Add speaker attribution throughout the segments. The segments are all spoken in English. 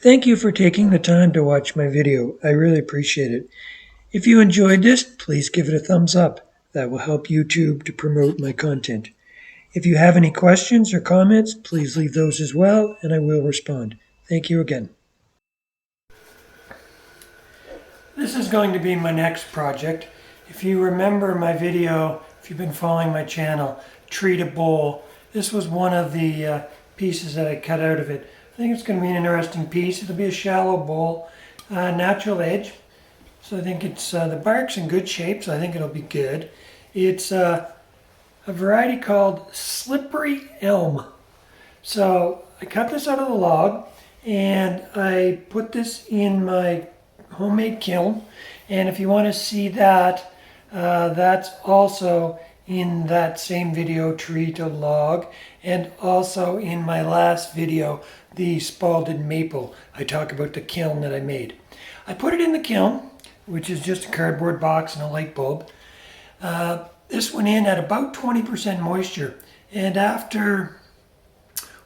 Speaker 1: Thank you for taking the time to watch my video. I really appreciate it. If you enjoyed this, please give it a thumbs up. That will help YouTube to promote my content. If you have any questions or comments, please leave those as well, and I will respond. Thank you again. This is going to be my next project. If you remember my video, if you've been following my channel, Tree to Bowl, this was one of the pieces that I cut out of it. I think it's going to be an interesting piece. It'll be a shallow bowl, natural edge. So I think it's the bark's in good shape, so I think it'll be good. It's a variety called Slippery Elm. So I cut this out of the log and I put this in my homemade kiln. And if you want to see that, that's also in that same video, Tree to Log, and also in my last video, the Spalded Maple. I talk about the kiln that I made. I put it in the kiln, which is just a cardboard box and a light bulb. This went in at about 20% moisture, and after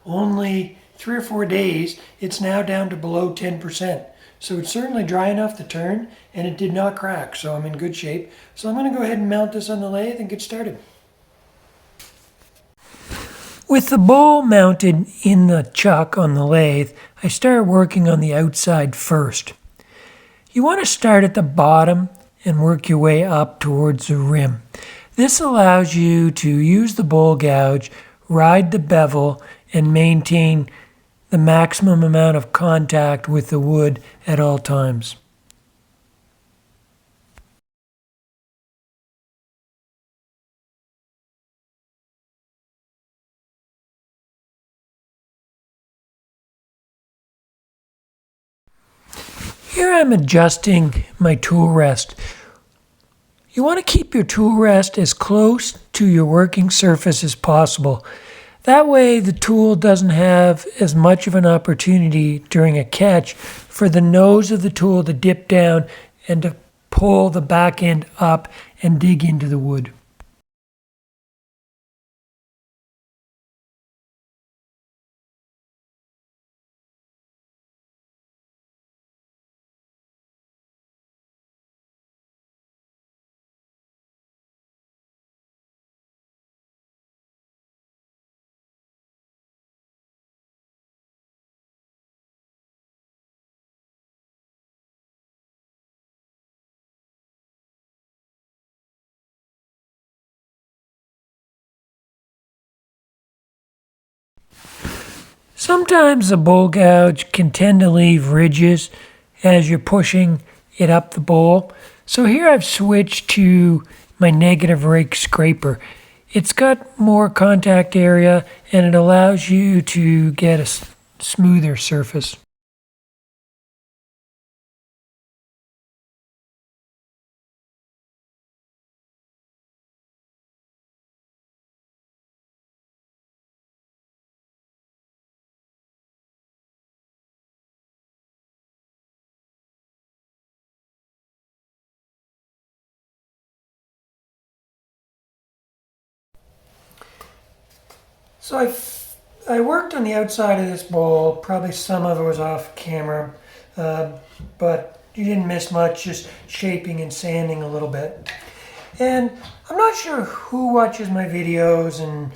Speaker 1: only 3 or 4 days, it's now down to below 10%. So it's certainly dry enough to turn, and it did not crack, so I'm in good shape. So I'm going to go ahead and mount this on the lathe and get started. With the bowl mounted in the chuck on the lathe, I start working on the outside first. You want to start at the bottom and work your way up towards the rim. This allows you to use the bowl gouge, ride the bevel, and maintain the maximum amount of contact with the wood at all times. Here I'm adjusting my tool rest. You want to keep your tool rest as close to your working surface as possible. That way the tool doesn't have as much of an opportunity during a catch for the nose of the tool to dip down and to pull the back end up and dig into the wood. Sometimes the bowl gouge can tend to leave ridges as you're pushing it up the bowl. So here I've switched to my negative rake scraper. It's got more contact area and it allows you to get a smoother surface. So I worked on the outside of this bowl. Probably some of it was off camera, but you didn't miss much, just shaping and sanding a little bit. And I'm not sure who watches my videos and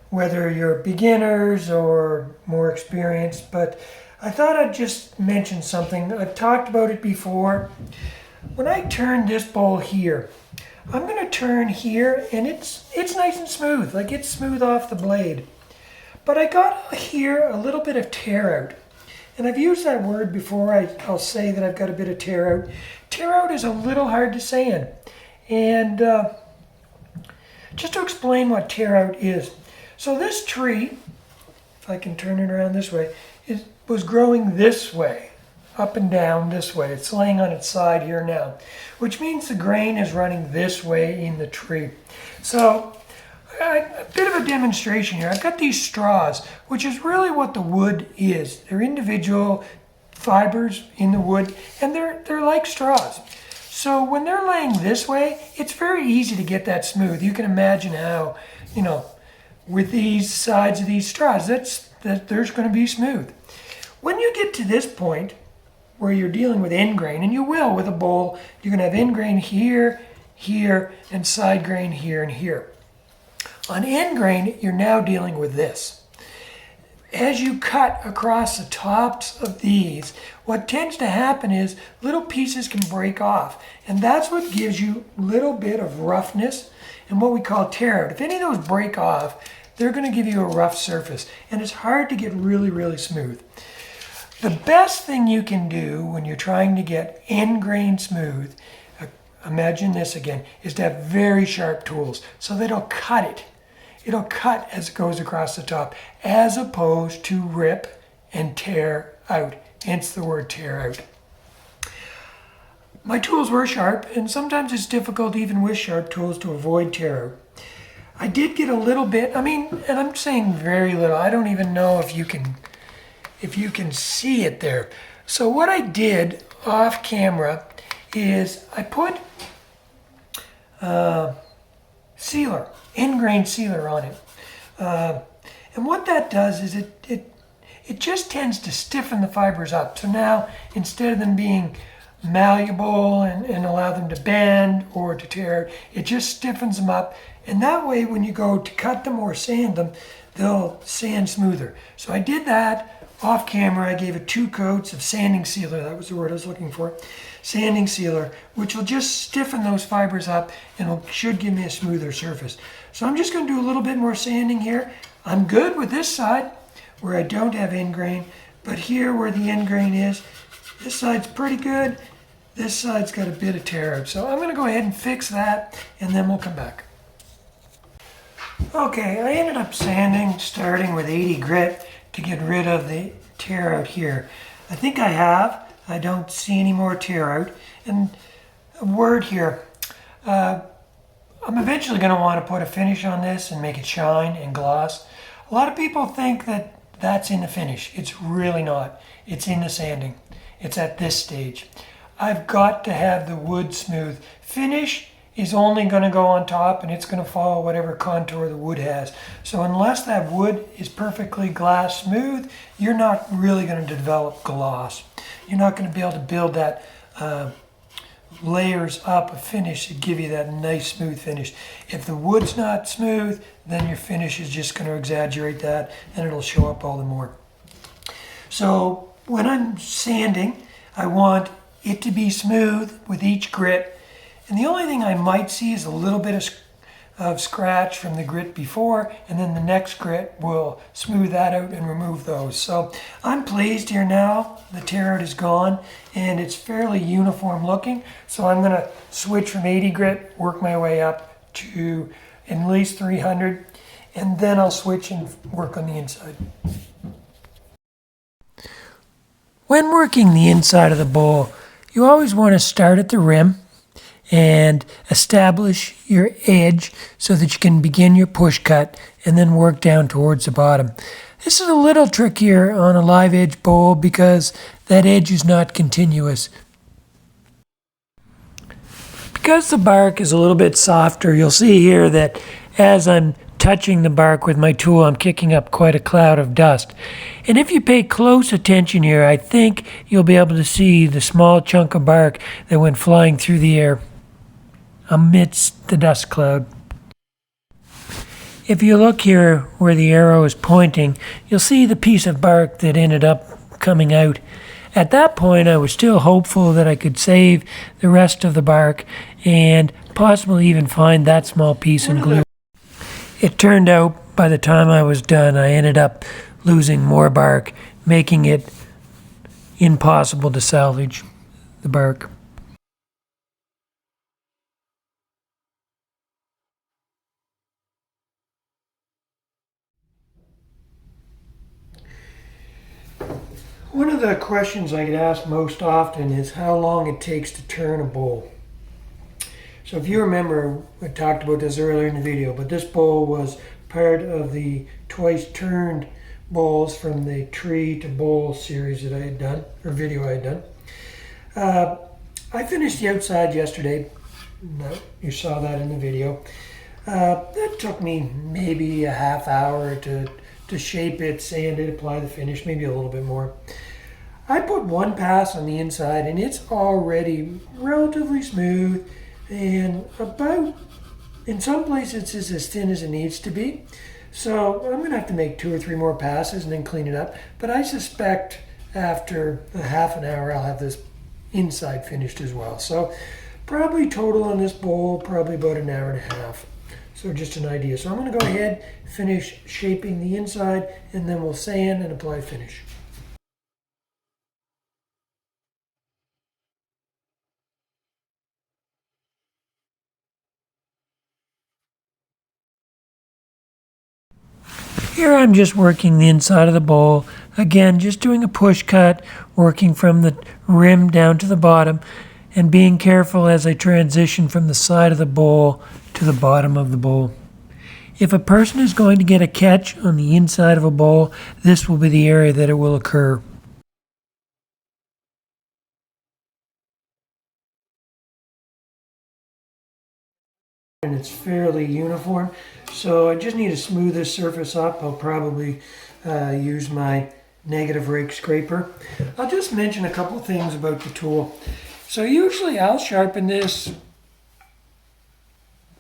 Speaker 1: whether you're beginners or more experienced, but I thought I'd just mention something. I've talked about it before. When I turn this bowl here, I'm going to turn here and it's nice and smooth, like it's smooth off the blade. But I got here a little bit of tear out. And I've used that word before. I'll say that I've got a bit of tear out. Tear out is a little hard to sand. And just to explain what tear out is. So this tree, if I can turn it around this way, was growing this way, up and down this way. It's laying on its side here now, which means the grain is running this way in the tree. So a bit of a demonstration here. I've got these straws, which is really what the wood is. They're individual fibers in the wood, and they're like straws. So when they're laying this way, it's very easy to get that smooth. You can imagine how, with these sides of these straws, there's going to be smooth. When you get to this point where you're dealing with end grain, and you will with a bowl, you're going to have end grain here, here, and side grain here and here. On end grain, you're now dealing with this. As you cut across the tops of these, what tends to happen is little pieces can break off, and that's what gives you a little bit of roughness and what we call tear out. If any of those break off, they're going to give you a rough surface, and it's hard to get really, really smooth. The best thing you can do when you're trying to get end grain smooth, imagine this again, is to have very sharp tools so that it'll cut it. It'll cut as it goes across the top, as opposed to rip and tear out, hence the word tear out. My tools were sharp, and sometimes it's difficult even with sharp tools to avoid tear out. I did get a little bit, and I'm saying very little. I don't even know if you can see it there. So what I did off camera is I put sealer, end grain sealer on it. And what that does is it just tends to stiffen the fibers up. So now, instead of them being malleable and allow them to bend or to tear, it just stiffens them up. And that way, when you go to cut them or sand them, they'll sand smoother. So I did that. Off camera, I gave it 2 coats of sanding sealer. That was the word I was looking for. Sanding sealer, which will just stiffen those fibers up and should give me a smoother surface. So I'm just going to do a little bit more sanding here. I'm good with this side where I don't have end grain, but here where the end grain is, this side's pretty good. This side's got a bit of tear out. So I'm going to go ahead and fix that, and then we'll come back. Okay, I ended up sanding, starting with 80 grit to get rid of the tear out here. I think I have. I don't see any more tear out. And a word here, I'm eventually going to want to put a finish on this and make it shine and gloss. A lot of people think that that's in the finish. It's really not. It's in the sanding. It's at this stage. I've got to have the wood smooth. Finish is only going to go on top, and it's going to follow whatever contour the wood has. So unless that wood is perfectly glass smooth, you're not really going to develop gloss. You're not going to be able to build that layers up of finish to give you that nice smooth finish. If the wood's not smooth, then your finish is just going to exaggerate that, and it'll show up all the more. So when I'm sanding, I want it to be smooth with each grit. And the only thing I might see is a little bit of scratch from the grit before, and then the next grit will smooth that out and remove those. So I'm pleased here now. The tear out is gone, and it's fairly uniform looking. So I'm going to switch from 80 grit, work my way up to at least 300, and then I'll switch and work on the inside. When working the inside of the bowl, you always want to start at the rim and establish your edge so that you can begin your push cut and then work down towards the bottom. This is a little trickier on a live edge bowl because that edge is not continuous. Because the bark is a little bit softer, you'll see here that as I'm touching the bark with my tool, I'm kicking up quite a cloud of dust. And if you pay close attention here, I think you'll be able to see the small chunk of bark that went flying through the air amidst the dust cloud. If you look here where the arrow is pointing, you'll see the piece of bark that ended up coming out. At that point, I was still hopeful that I could save the rest of the bark and possibly even find that small piece and glue. It turned out by the time I was done, I ended up losing more bark, making it impossible to salvage the bark. One of the questions I get asked most often is how long it takes to turn a bowl. So if you remember, I talked about this earlier in the video, but this bowl was part of the twice turned bowls from the tree to bowl series that I had done, or video I had done. I finished the outside yesterday. You saw that in the video. That took me maybe a half hour to to shape it, sand it, apply the finish, maybe a little bit more. I put one pass on the inside and it's already relatively smooth and about, in some places it's as thin as it needs to be. So I'm going to have to make 2 or 3 more passes and then clean it up. But I suspect after a half an hour I'll have this inside finished as well. So probably total on this bowl, probably about an hour and a half. So just an idea. So I'm going to go ahead, finish shaping the inside, and then we'll sand and apply finish. Here I'm just working the inside of the bowl. Again, just doing a push cut, working from the rim down to the bottom, and being careful as I transition from the side of the bowl to the bottom of the bowl. If a person is going to get a catch on the inside of a bowl, this will be the area that it will occur. And it's fairly uniform, so I just need to smooth this surface up. I'll probably use my negative rake scraper. I'll just mention a couple things about the tool. So usually I'll sharpen this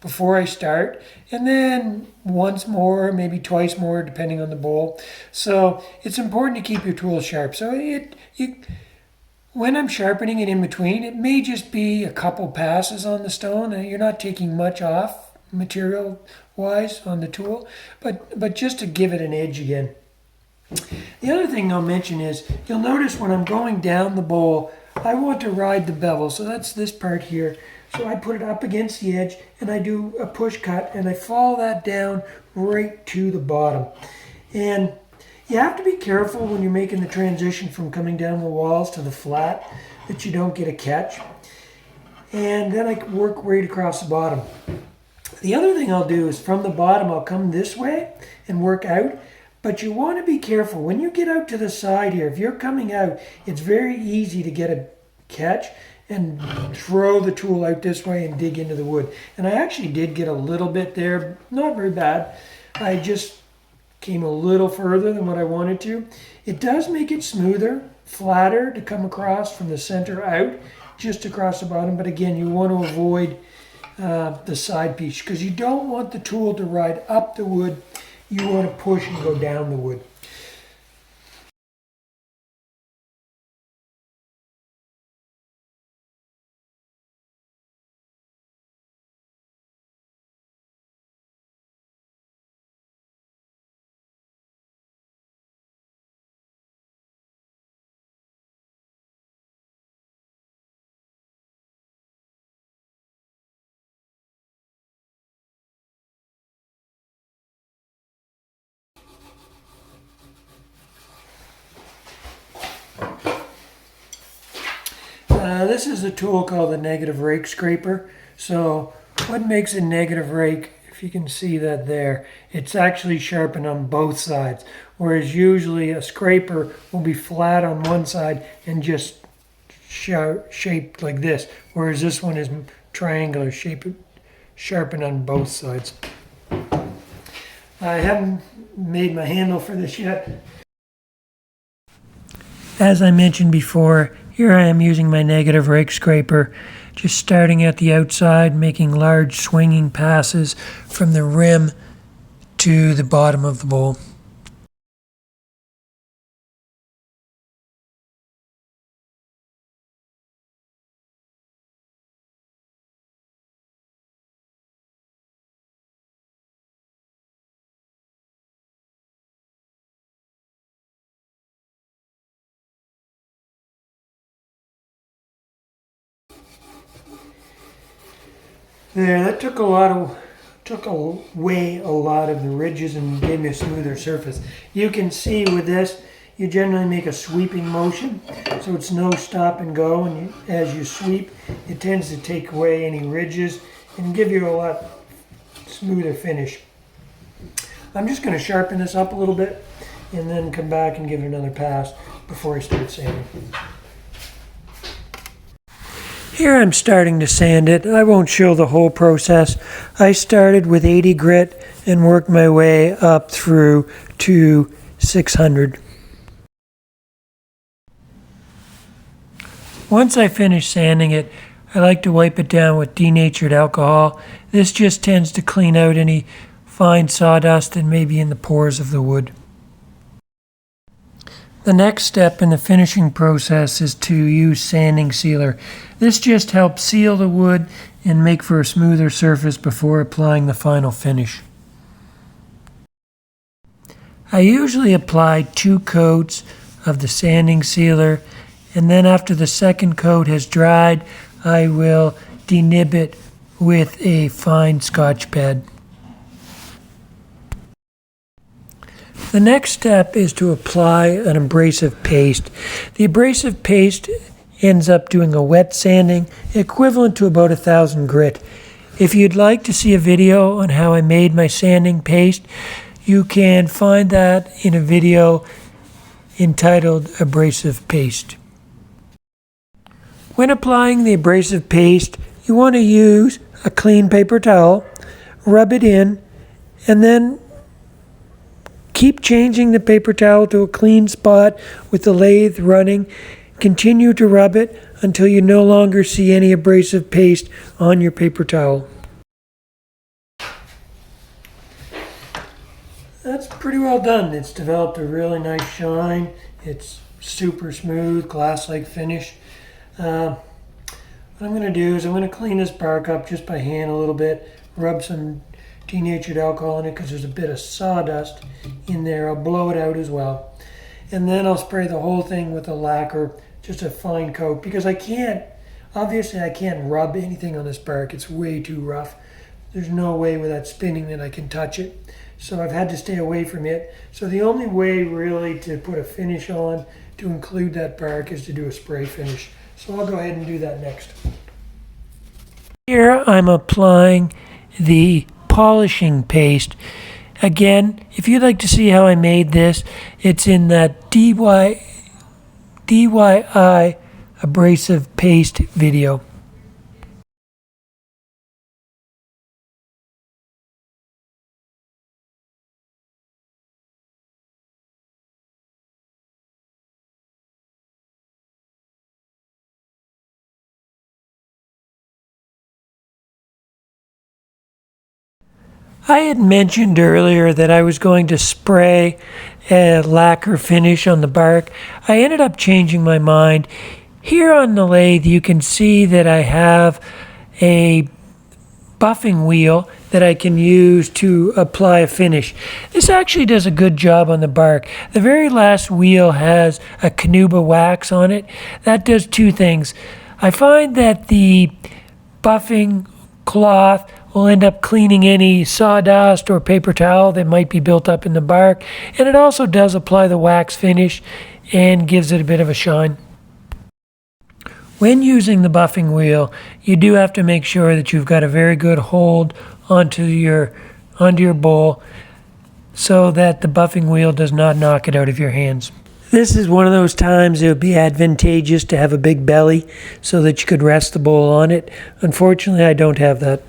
Speaker 1: before I start, and then once more, maybe twice more, depending on the bowl. So it's important to keep your tool sharp. So when I'm sharpening it in between, it may just be a couple passes on the stone, and you're not taking much off material-wise on the tool, but just to give it an edge again. The other thing I'll mention is, you'll notice when I'm going down the bowl, I want to ride the bevel, so that's this part here. So I put it up against the edge, and I do a push cut, and I follow that down right to the bottom. And you have to be careful when you're making the transition from coming down the walls to the flat that you don't get a catch. And then I work right across the bottom. The other thing I'll do is from the bottom I'll come this way and work out. But you want to be careful. When you get out to the side here, if you're coming out, it's very easy to get a catch and throw the tool out this way and dig into the wood. And I actually did get a little bit there, not very bad. I just came a little further than what I wanted to. It does make it smoother, flatter to come across from the center out, just across the bottom. But again, you want to avoid the side piece because you don't want the tool to ride up the wood. You want to push and go down the wood. This is a tool called the negative rake scraper. So what makes a negative rake, if you can see that there, it's actually sharpened on both sides. Whereas usually a scraper will be flat on one side and just shaped like this. Whereas this one is triangular, sharpened on both sides. I haven't made my handle for this yet. As I mentioned before, here I am using my negative rake scraper, just starting at the outside, making large swinging passes from the rim to the bottom of the bowl. There, that took away a lot of the ridges and gave me a smoother surface. You can see with this, you generally make a sweeping motion, so it's no stop and go, and as you sweep, it tends to take away any ridges and give you a lot smoother finish. I'm just going to sharpen this up a little bit and then come back and give it another pass before I start sanding. Here I'm starting to sand it. I won't show the whole process. I started with 80 grit and worked my way up through to 600. Once I finish sanding it, I like to wipe it down with denatured alcohol. This just tends to clean out any fine sawdust that may be in the pores of the wood. The next step in the finishing process is to use sanding sealer. This just helps seal the wood and make for a smoother surface before applying the final finish. I usually apply 2 coats of the sanding sealer, and then after the second coat has dried, I will denib it with a fine Scotch pad. The next step is to apply an abrasive paste. The abrasive paste ends up doing a wet sanding equivalent to about 1,000 grit. If you'd like to see a video on how I made my sanding paste, you can find that in a video entitled Abrasive Paste. When applying the abrasive paste, you want to use a clean paper towel, rub it in, and then keep changing the paper towel to a clean spot with the lathe running. Continue to rub it until you no longer see any abrasive paste on your paper towel. That's pretty well done. It's developed a really nice shine. It's super smooth, glass-like finish. What I'm going to do is I'm going to clean this bark up just by hand a little bit, rub some denatured alcohol in it because there's a bit of sawdust in there. I'll blow it out as well. And then I'll spray the whole thing with a lacquer, just a fine coat, because obviously I can't rub anything on this bark. It's way too rough. There's no way without spinning that I can touch it. So I've had to stay away from it. So the only way really to put a finish on to include that bark is to do a spray finish. So I'll go ahead and do that next. Here I'm applying the polishing paste. Again, if you'd like to see how I made this, it's in that DIY abrasive paste video. I had mentioned earlier that I was going to spray a lacquer finish on the bark. I ended up changing my mind. Here on the lathe you can see that I have a buffing wheel that I can use to apply a finish. This actually does a good job on the bark. The very last wheel has a Canuba wax on it. That does 2 things. I find that the buffing cloth will end up cleaning any sawdust or paper towel that might be built up in the bark, and it also does apply the wax finish and gives it a bit of a shine. When using the buffing wheel, you do have to make sure that you've got a very good hold onto your bowl so that the buffing wheel does not knock it out of your hands. This is one of those times it would be advantageous to have a big belly so that you could rest the bowl on it. Unfortunately, I don't have that.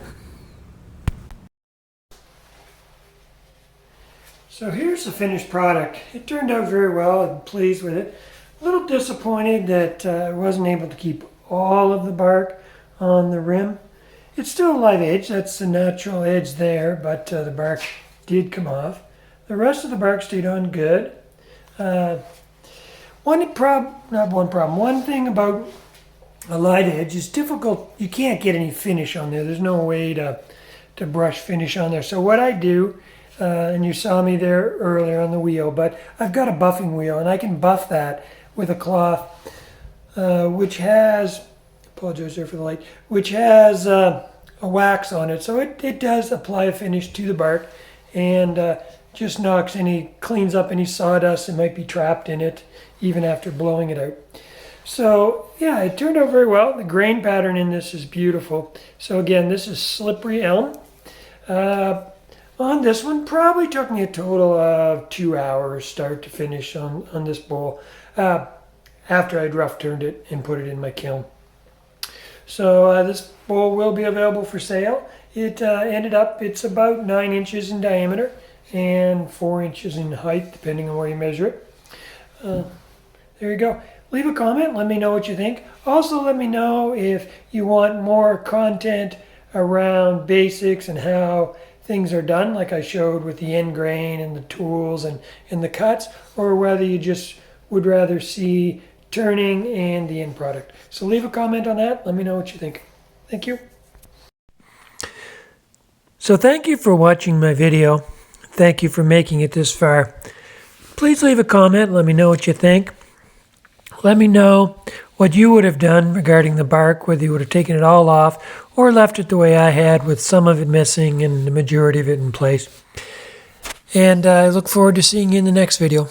Speaker 1: So here's the finished product. It turned out very well. I'm pleased with it. A little disappointed that I wasn't able to keep all of the bark on the rim. It's still a live edge. That's the natural edge there, but the bark did come off. The rest of the bark stayed on good. One thing about a live edge is difficult. You can't get any finish on there. There's no way to brush finish on there. So what I do, and you saw me there earlier on the wheel, but I've got a buffing wheel and I can buff that with a cloth which has, apologize there for the light, which has a wax on it. So it does apply a finish to the bark and just cleans up any sawdust that might be trapped in it even after blowing it out. So yeah, it turned out very well. The grain pattern in this is beautiful. So again, this is Slippery Elm. On this one, probably took me a total of 2 hours start to finish on this bowl after I'd rough turned it and put it in my kiln. So this bowl will be available for sale. It ended up, it's about 9 inches in diameter and 4 inches in height, depending on where you measure it. There you go. Leave a comment, let me know what you think. Also, let me know if you want more content around basics and how things are done, like I showed with the end grain and the tools and the cuts, or whether you just would rather see turning and the end product. So leave a comment on that. Let me know what you think. Thank you. So thank you for watching my video. Thank you for making it this far. Please leave a comment. Let me know what you think. Let me know what you would have done regarding the bark, whether you would have taken it all off or left it the way I had with some of it missing and the majority of it in place. And I look forward to seeing you in the next video.